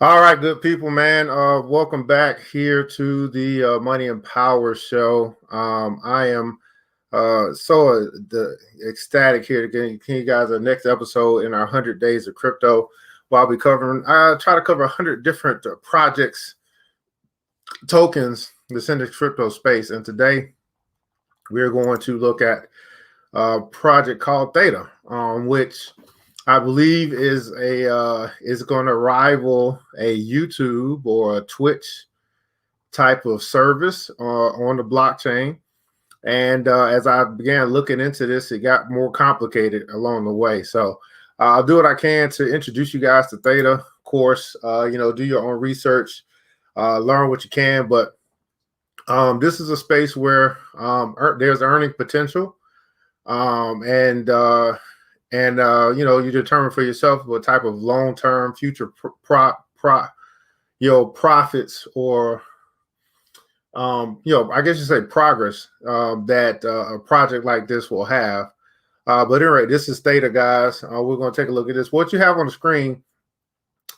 All right, good people, man. Welcome back here to the Money and Power Show. I am ecstatic here to give you guys our next episode in our 100 Days of Crypto. While I'll be covering, I try to cover 100 different projects, tokens, in the crypto space. And today we're going to look at a project called Theta, which I believe is going to rival a YouTube or a Twitch type of service on the blockchain. And as I began looking into this, it got more complicated along the way. So I'll do what I can to introduce you guys to Theta. Of course, do your own research, learn what you can. But this is a space where there's earning potential, you determine for yourself what type of long-term future profits or I guess you say progress that a project like this will have. But anyway, this is Theta, guys. We're going to take a look at this. What you have on the screen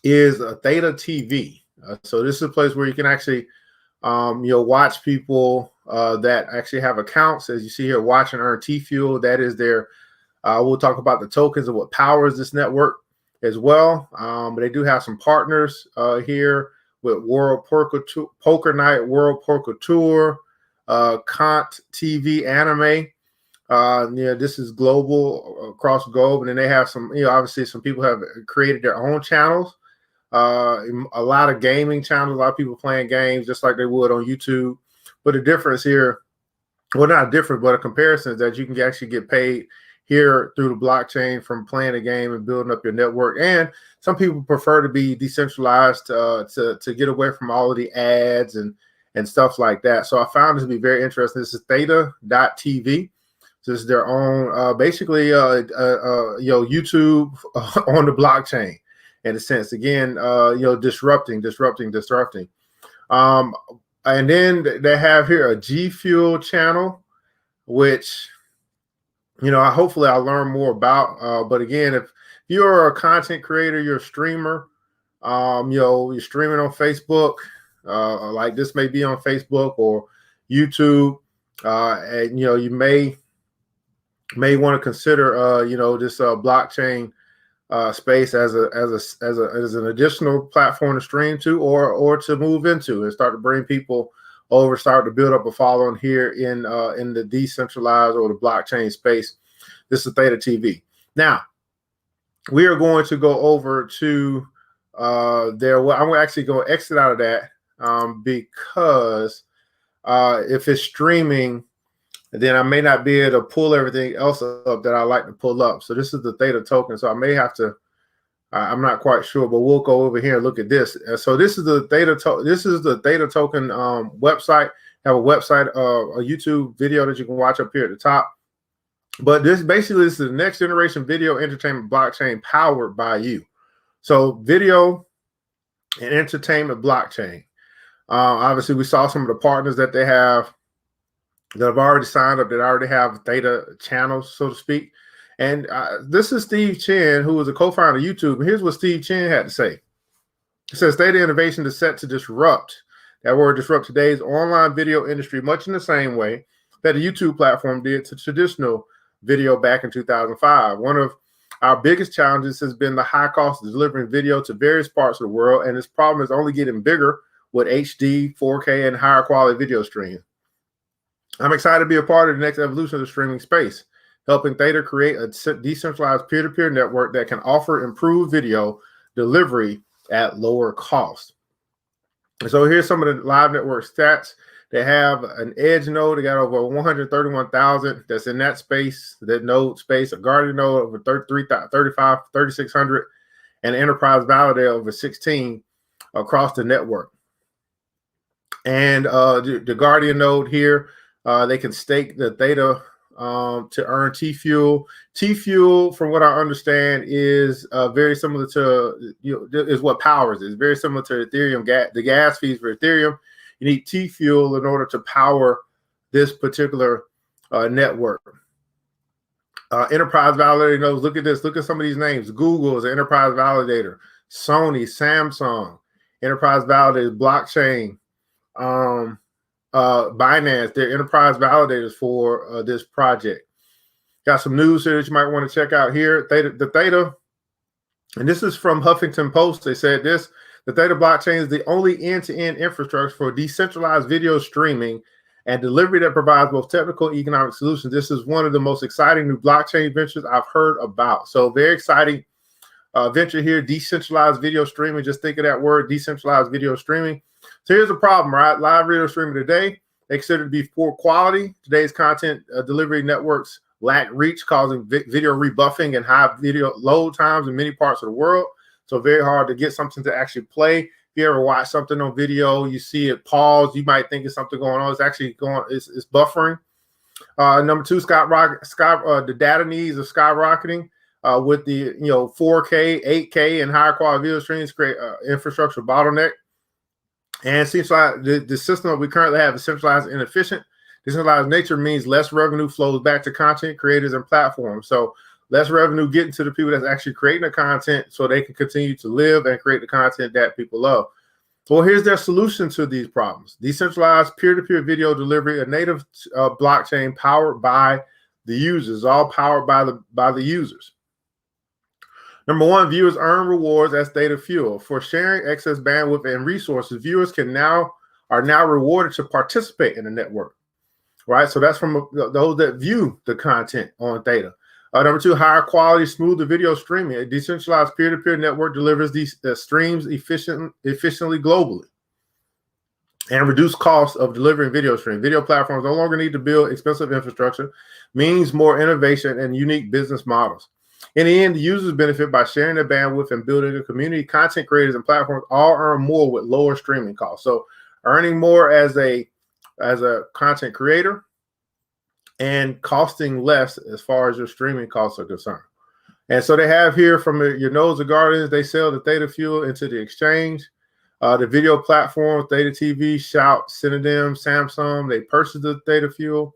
is a Theta TV. So this is a place where you can actually watch people that actually have accounts. As you see here, watch and earn T-Fuel. That is their we'll talk about the tokens and what powers this network as well. But they do have some partners here with World Poker Night, World Poker Tour, Kant TV Anime. This is global, across the globe. And then they have some, obviously some people have created their own channels. A lot of gaming channels, a lot of people playing games just like they would on YouTube. But the difference here, well, not different, but a comparison is that you can actually get paid here through the blockchain from playing a game and building up your network. And some people prefer to be decentralized to get away from all of the ads and stuff like that. So I found this to be very interesting. This is theta.tv. So this is their own, basically, YouTube on the blockchain in a sense. Again, disrupting. And then they have here a G Fuel channel, which hopefully I'll learn more about. But again, if you're a content creator, you're a streamer, you're streaming on Facebook, like this may be on Facebook or YouTube, and you may want to consider this blockchain space as an additional platform to stream to or to move into and start to bring people over, start to build up a following here in the decentralized or the blockchain space. This is Theta TV. Now, we are going to go over to I'm actually going to exit out of that because if it's streaming, then I may not be able to pull everything else up that I like to pull up. So this is the Theta token. So I may have to. I'm not quite sure, but we'll go over here and look at this. So this is the Theta. This is the Theta token website. Have a website, a YouTube video that you can watch up here at the top. But this is the next generation video entertainment blockchain powered by you. So video and entertainment blockchain. Obviously, we saw some of the partners that they have that have already signed up, that already have Theta channels, so to speak. And this is Steve Chen, who was a co-founder of YouTube. And here's what Steve Chen had to say. It says, Theta innovation is set to disrupt, that word disrupt, today's online video industry, much in the same way that the YouTube platform did to traditional video back in 2005. One of our biggest challenges has been the high cost of delivering video to various parts of the world. And this problem is only getting bigger with HD, 4K, and higher quality video streams. I'm excited to be a part of the next evolution of the streaming space, helping Theta create a decentralized peer-to-peer network that can offer improved video delivery at lower cost. So here's some of the live network stats. They have an edge node. They got over 131,000 that's in that space, that node space, a Guardian node over 3,600, and an enterprise validator over 16 across the network. And the Guardian node here, they can stake the Theta to earn T-Fuel. T-Fuel, from what I understand, is very similar to, is what powers it. It's very similar to Ethereum, the gas fees for Ethereum. You need T-Fuel in order to power this particular network. Enterprise validator nodes, look at this. Look at some of these names. Google is an enterprise validator. Sony, Samsung, enterprise validators, blockchain, Binance, they're enterprise validators for this project. Got some news here that you might want to check out here. The Theta, and this is from Huffington Post. They said this: the Theta blockchain is the only end-to-end infrastructure for decentralized video streaming and delivery that provides both technical and economic solutions. This is one of the most exciting new blockchain ventures I've heard about. So very exciting venture here, decentralized video streaming. Just think of that word, decentralized video streaming. So here's the problem, right? Live video streaming today, they consider to be poor quality. Today's content delivery networks lack reach, causing video rebuffing and high video load times in many parts of the world. So very hard to get something to actually play. If you ever watch something on video, you see it pause, you might think it's something going on. It's actually going, it's buffering. Number two, the data needs are skyrocketing. With the 4K, 8K, and higher quality video streams create infrastructure bottleneck. And it seems like the system that we currently have is centralized and inefficient. Decentralized nature means less revenue flows back to content creators and platforms. So less revenue getting to the people that's actually creating the content so they can continue to live and create the content that people love. Well, here's their solution to these problems. Decentralized peer-to-peer video delivery, a native blockchain powered by the users, all powered by the users. Number one, viewers earn rewards as data fuel. For sharing excess bandwidth and resources, viewers are now rewarded to participate in the network, right? So that's from those that view the content on Theta. Number two, higher quality, smoother video streaming. A decentralized peer-to-peer network delivers these streams efficiently globally and reduce costs of delivering video stream. Video platforms no longer need to build expensive infrastructure, means more innovation and unique business models. In the end, the users benefit by sharing their bandwidth and building a community. Content creators and platforms all earn more with lower streaming costs. So earning more as a content creator and costing less as far as your streaming costs are concerned. And so they have here from your nodes of guardians, they sell the Theta fuel into the exchange. The video platforms, Theta TV, Shout, Synonym, Samsung, they purchase the Theta fuel.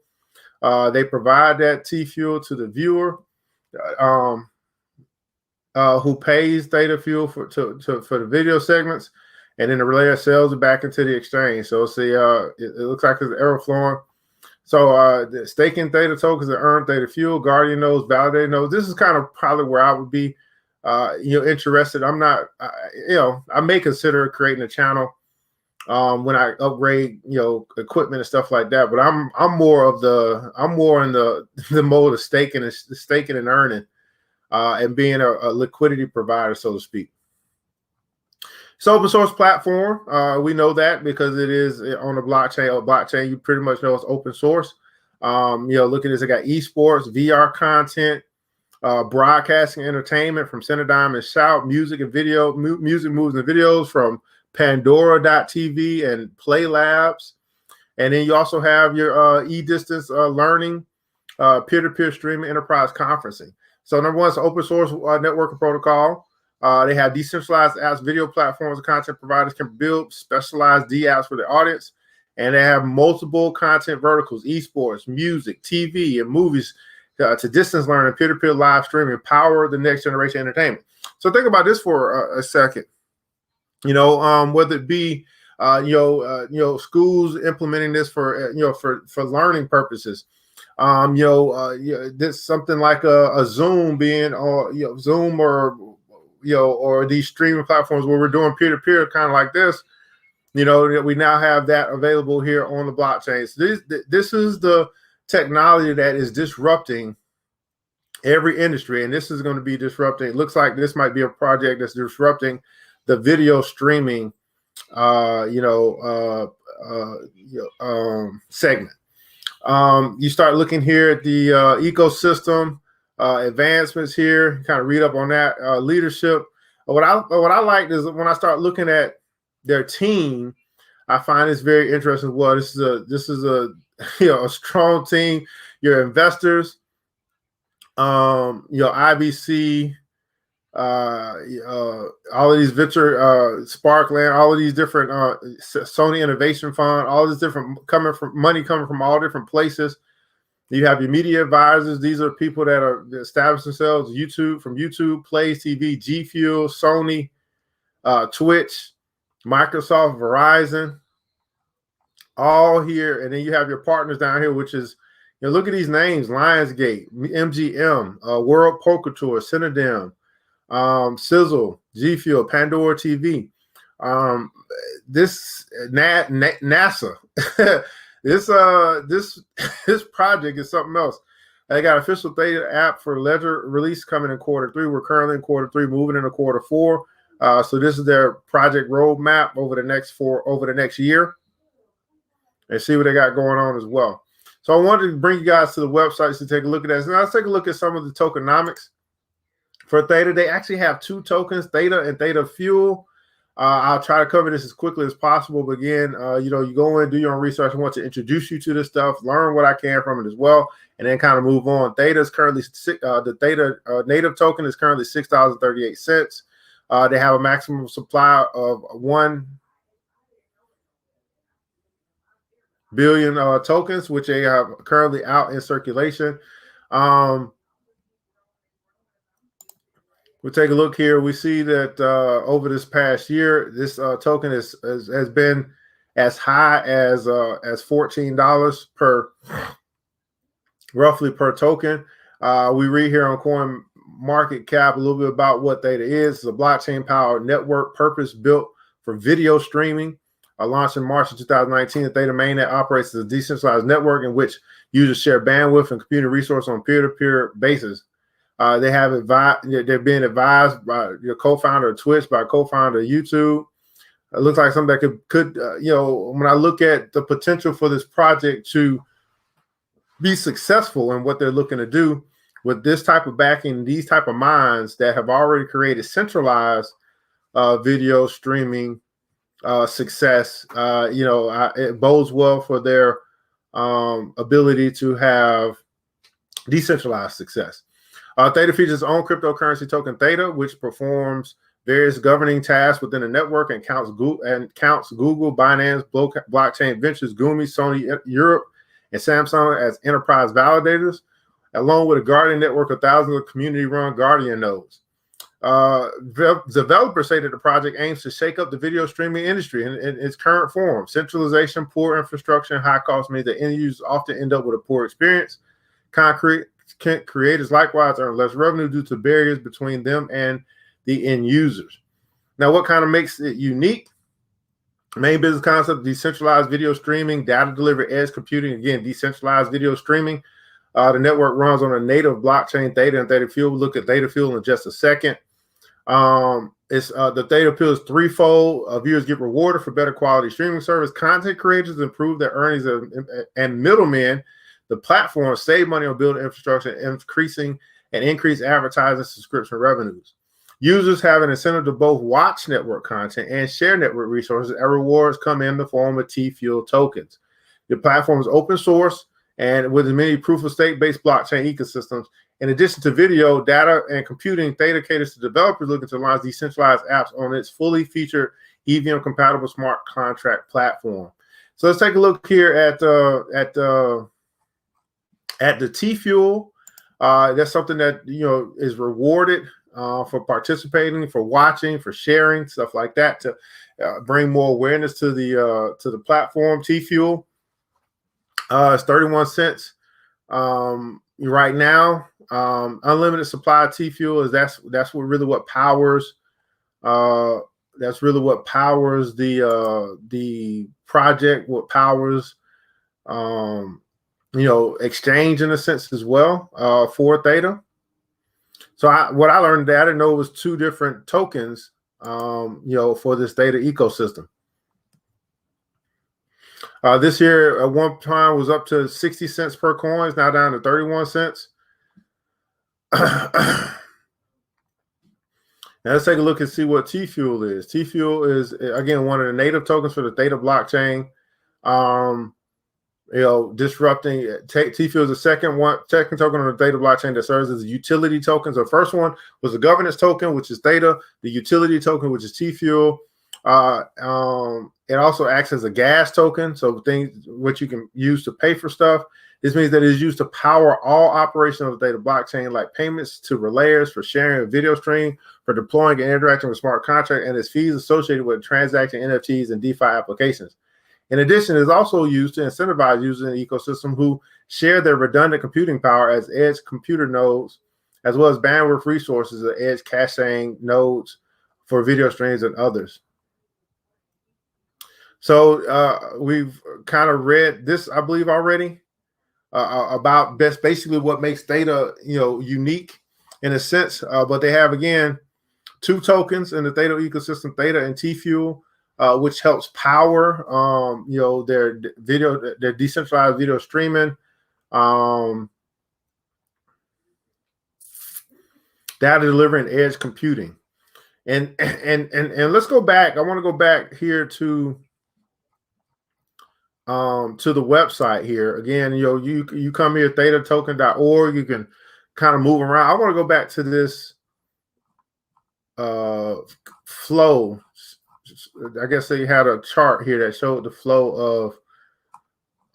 They provide that T fuel to the viewer. Who pays Theta fuel for the video segments, and then the relayer sells it back into the exchange. So see, it looks like there's error flowing. So the staking Theta tokens that earn Theta fuel, Guardian nodes, validated nodes. This is kind of probably where I would be, interested. I'm not, I may consider creating a channel when I upgrade, equipment and stuff like that. But I'm more in the mode of staking and earning, and being a liquidity provider, so to speak. It's an open source platform. We know that because it is on a blockchain. You pretty much know it's open source. Look at this. I got esports, VR content, broadcasting, entertainment from Synonym and Shout, music and video, music, moves, and videos from Pandora.tv and Play Labs. And then you also have your e-distance learning, peer-to-peer streaming, enterprise conferencing. So number one, it's open source networking protocol. They have decentralized apps, video platforms, and content providers can build specialized D apps for their audience. And they have multiple content verticals, esports, music, TV, and movies to distance learning, peer-to-peer live streaming, power the next generation entertainment. So think about this for a second. Whether it be schools implementing this for learning purposes. This something like a Zoom being, or Zoom or these streaming platforms where we're doing peer-to-peer kind of like this. We now have that available here on the blockchain. So this is the technology that is disrupting every industry, and this is going to be disrupting. It looks like this might be a project that's disrupting the video streaming, segment. You start looking here at the ecosystem advancements here. Kind of read up on that leadership. What I like is when I start looking at their team, I find it's very interesting. Well, this is a a strong team. Your investors, IBC, all of these venture, Sparkland, all of these different Sony Innovation Fund, all this different money coming from all different places. You have your media advisors. These are people that are established themselves. YouTube, Plays TV, G Fuel, Sony, Twitch, Microsoft, Verizon, all here. And then you have your partners down here, which is, look at these names: Lionsgate, MGM, World Poker Tour, Cinnadem, Sizzle, G Fuel, Pandora TV. This NASA. This project is something else. They got official Theta app for Ledger release coming in quarter 3. We're currently in quarter 3, moving into quarter 4. So this is their project roadmap over the next year, and see what they got going on as well. So I wanted to bring you guys to the websites to take a look at that. So now let's take a look at some of the tokenomics for Theta. They actually have 2 tokens, Theta and Theta Fuel. I'll try to cover this as quickly as possible. But again, you go in, do your own research. I want to introduce you to this stuff, learn what I can from it as well, and then kind of move on. Theta is currently the Theta native token is currently $6.38. They have a maximum supply of 1 billion tokens, which they have currently out in circulation. We'll take a look here. We see that over this past year, this token has been as high as $14 roughly per token. We read here on CoinMarketCap a little bit about what Theta is. It's a blockchain-powered network purpose-built for video streaming. Launched in March of 2019, the Theta mainnet operates as a decentralized network in which users share bandwidth and computing resources on a peer-to-peer basis. They're being advised by your co-founder of Twitch, by a co-founder of YouTube. It looks like something that could when I look at the potential for this project to be successful in what they're looking to do with this type of backing, these type of minds that have already created centralized video streaming success, it bodes well for their ability to have decentralized success. Theta features its own cryptocurrency token Theta, which performs various governing tasks within the network and counts Google, Binance, Blockchain Ventures, Gumi, Sony Europe, and Samsung as enterprise validators, along with a Guardian network of thousands of community-run Guardian nodes. Developers say that the project aims to shake up the video streaming industry in its current form. Centralization, poor infrastructure, and high cost means that end users often end up with a poor experience. Creators likewise earn less revenue due to barriers between them and the end users. Now, what kind of makes it unique? Main business concept: decentralized video streaming, data delivery, edge computing. Again, decentralized video streaming. The network runs on a native blockchain, Theta and Theta Fuel. We'll look at Theta Fuel in just a second. The Theta Fuel is threefold. Viewers get rewarded for better quality streaming service. Content creators improve their earnings, and middlemen, the platform, save money on building infrastructure, increase advertising subscription revenues. Users have an incentive to both watch network content and share network resources, and rewards come in the form of T-Fuel tokens. The platform is open source and with many proof-of-stake-based blockchain ecosystems. In addition to video, data, and computing, Theta caters to developers looking to launch decentralized apps on its fully featured EVM-compatible smart contract platform. So let's take a look here at the T-Fuel. That's something that is rewarded for participating, for watching, for sharing, stuff like that, to bring more awareness to the platform. T-Fuel is 31 cents right now. Unlimited supply of T-Fuel is that's what powers the project, what powers exchange in a sense as well for Theta. So what I learned that I didn't know it was 2 different tokens for this Theta ecosystem. This here at one time was up to 60 cents per coin. It's now down to 31 cents. Now let's take a look and see what T-Fuel is. T-Fuel is, again, one of the native tokens for the Theta blockchain. Disrupting. T-Fuel is the second token on the Theta blockchain that serves as a utility token. So the first one was the governance token, which is Theta. The utility token, which is T-Fuel. It also acts as a gas token, so things which you can use to pay for stuff. This means that it is used to power all operations of the Theta blockchain, like payments to relayers, for sharing a video stream, for deploying and interacting with smart contracts, and its fees associated with transaction NFTs and DeFi applications. In addition, it is also used to incentivize users in the ecosystem who share their redundant computing power as edge computer nodes, as well as bandwidth resources at edge caching nodes for video streams and others. So we've kind of read this, I believe, already about basically what makes Theta, unique in a sense. But they have, again, 2 tokens in the Theta ecosystem, Theta and T-Fuel, which helps power, their decentralized video streaming, data delivery, and edge computing. And let's go back. I want to go back here to the website here. Again, you come here, thetatoken.org. You can kind of move around. I want to go back to this flow. I guess they had a chart here that showed the flow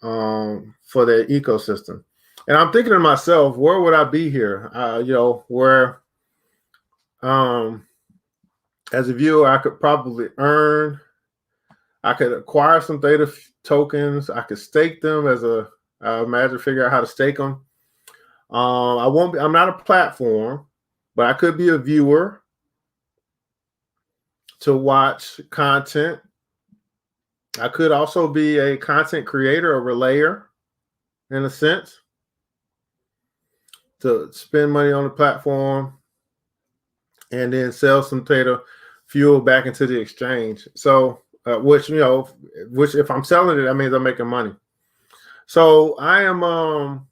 of for the ecosystem. And I'm thinking to myself, where would I be here? Where as a viewer, I could probably earn. I could acquire some Theta tokens. I could stake them I imagine, figure out how to stake them. I'm not a platform, but I could be a viewer to watch content. I could also be a content creator, a relayer, in a sense, to spend money on the platform and then sell some Theta fuel back into the exchange. So, which if I'm selling it, that means I'm making money. So I am,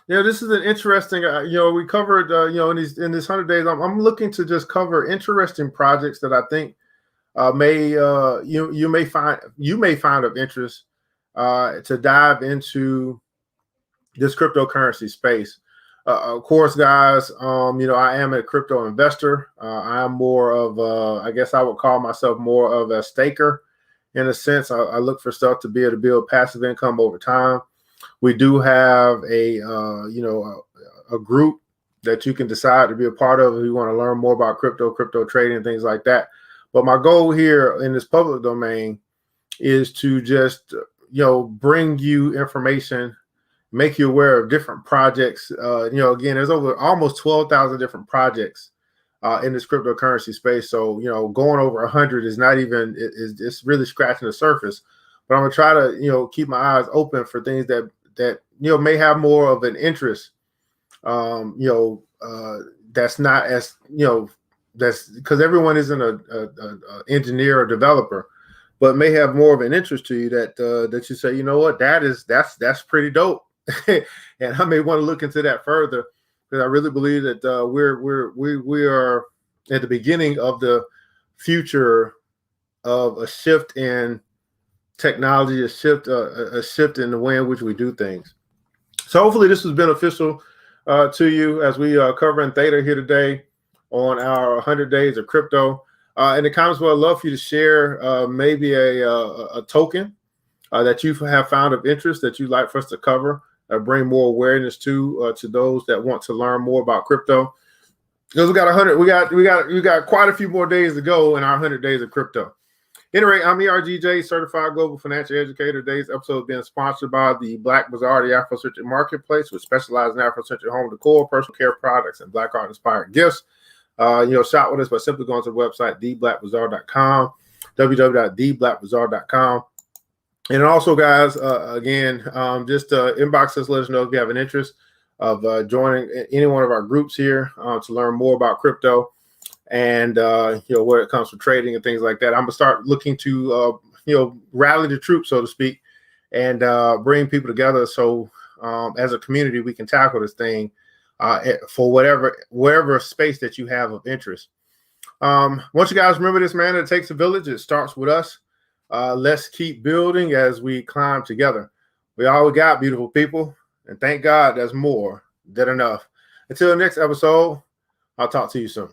this is an interesting, we covered, in these 100 days, I'm looking to just cover interesting projects that I think you may find of interest to dive into this cryptocurrency space. Of course, guys, I am a crypto investor. I am more of I guess I would call myself more of a staker in a sense. I look for stuff to be able to build passive income over time. We do have a group that you can decide to be a part of if you want to learn more about crypto trading and things like that. But my goal here in this public domain is to just, bring you information, make you aware of different projects. Again, there's over almost 12,000 different projects in this cryptocurrency space. So, going over 100 is not even, it's really scratching the surface. But I'm going to try to, keep my eyes open for things that may have more of an interest, that's not as, that's because everyone isn't a engineer or developer, but may have more of an interest to you that you say, you know what, that's pretty dope. And I may want to look into that further, because I really believe that we are at the beginning of the future of a shift in technology, a shift in the way in which we do things. So hopefully this was beneficial to you as we are covering Theta here today on our 100 days of crypto. In the comments, I'd love for you to share maybe a token that you have found of interest that you'd like for us to cover, bring more awareness to those that want to learn more about crypto. Because we got quite a few more days to go in our 100 days of crypto. Anyway, I'm ERGJ, Certified Global Financial Educator. Today's episode is being sponsored by the Black Bazaar, the Afrocentric Marketplace, which specializes in Afrocentric home decor, personal care products, and Black art-inspired gifts. Shop with us by simply going to the website, theblackbazaar.com, www.theblackbazaar.com. And also, guys, again, just inbox us, let us know if you have an interest of joining any one of our groups here to learn more about crypto and, where it comes to trading and things like that. I'm going to start looking to, rally the troops, so to speak, and bring people together so as a community we can tackle this thing for wherever space that you have of interest. Once you guys remember this, man, it takes a village. It starts with us. Let's keep building as we climb together. We all got, beautiful people, and thank God there's more than enough. Until the next episode, I'll talk to you soon.